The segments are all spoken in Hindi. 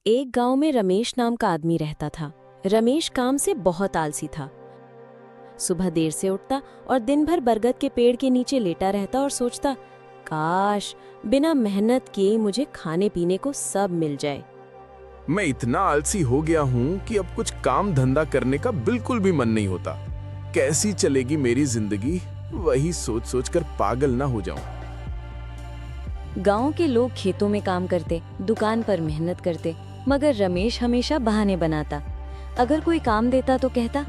एक गांव में रमेश नाम का आदमी रहता था। रमेश काम से बहुत आलसी था। सुबह देर से उठता और दिन भर बरगद के पेड़ के नीचे लेटा रहता और सोचता, काश बिना मेहनत किए मुझे खाने पीने को सब मिल जाए। मैं इतना आलसी हो गया हूँ कि अब कुछ काम धंधा करने का बिल्कुल भी मन नहीं होता। कैसी चलेगी मेरी जिंदगी, वही सोच सोच कर पागल ना हो जाऊं। गांव के लोग खेतों में काम करते, दुकान पर मेहनत करते, मगर रमेश हमेशा बहाने बनाता। अगर कोई काम देता तो कहता,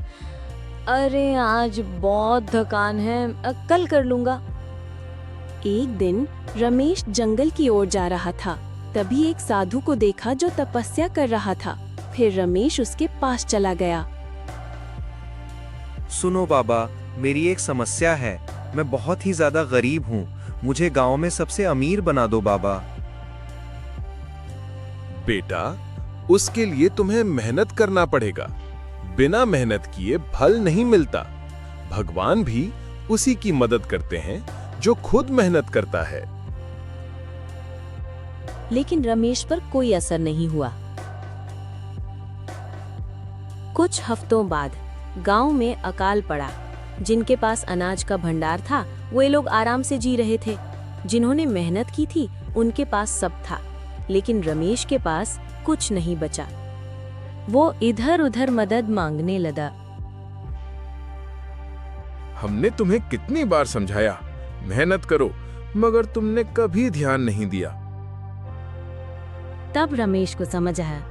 अरे आज बहुत थकान है, कल कर लूंगा। एक दिन रमेश जंगल की ओर जा रहा था। तभी एक साधु को देखा जो तपस्या कर रहा था। फिर रमेश उसके पास चला गया। सुनो बाबा, मेरी एक समस्या है। मैं बहुत ही ज्यादा गरीब हूँ। मुझे गांव में सबसे अमीर बना दो बाबा। बेटा, उसके लिए तुम्हें मेहनत करना पड़ेगा। बिना मेहनत किए फल नहीं मिलता। भगवान भी उसी की मदद करते हैं जो खुद मेहनत करता है। लेकिन रमेश पर कोई असर नहीं हुआ। कुछ हफ्तों बाद गांव में अकाल पड़ा। जिनके पास अनाज का भंडार था, वे लोग आराम से जी रहे थे। जिन्होंने मेहनत की थी, उनके पास सब था, लेकिन रमेश के पास कुछ नहीं बचा। वो इधर उधर मदद मांगने लगा। हमने तुम्हें कितनी बार समझाया, मेहनत करो, मगर तुमने कभी ध्यान नहीं दिया। तब रमेश को समझ आया।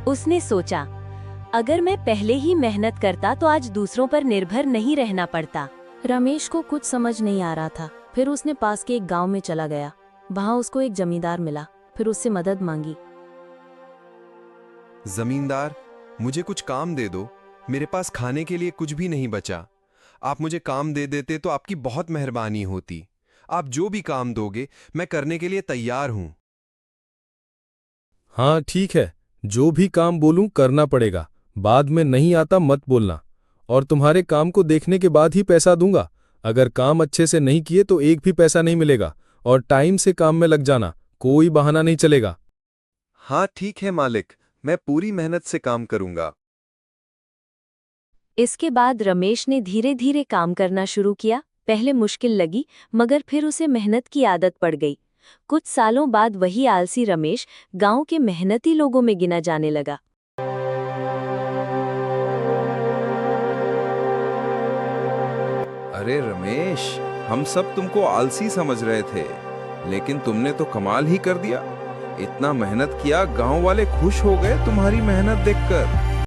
उसने सोचा, अगर मैं पहले ही मेहनत करता तो आज दूसरों पर निर्भर नहीं रहना पड़ता। रमेश को कुछ समझ नहीं आ रहा था। फिर उसने पास के एक गांव में चला गया। वहां उसको एक जमींदार मिला। फिर उससे मदद मांगी। जमींदार, मुझे कुछ काम दे दो। मेरे पास खाने के लिए कुछ भी नहीं बचा। आप मुझे काम दे देते तो आपकी बहुत मेहरबानी होती। आप जो भी काम दोगे मैं करने के लिए तैयार हूं। हाँ ठीक है, जो भी काम बोलूं करना पड़ेगा। बाद में नहीं आता मत बोलना, और तुम्हारे काम को देखने के बाद ही पैसा दूंगा। अगर काम अच्छे से नहीं किए तो एक भी पैसा नहीं मिलेगा, और टाइम से काम में लग जाना, कोई बहाना नहीं चलेगा। हाँ ठीक है मालिक, मैं पूरी मेहनत से काम करूंगा। इसके बाद रमेश ने धीरे धीरे काम करना शुरू किया। पहले मुश्किल लगी, मगर फिर उसे मेहनत की आदत पड़ गई। कुछ सालों बाद वही आलसी रमेश गांव के मेहनती लोगों में गिना जाने लगा। अरे रमेश, हम सब तुमको आलसी समझ रहे थे, लेकिन तुमने तो कमाल ही कर दिया। इतना मेहनत किया, गांव वाले खुश हो गए तुम्हारी मेहनत देखकर।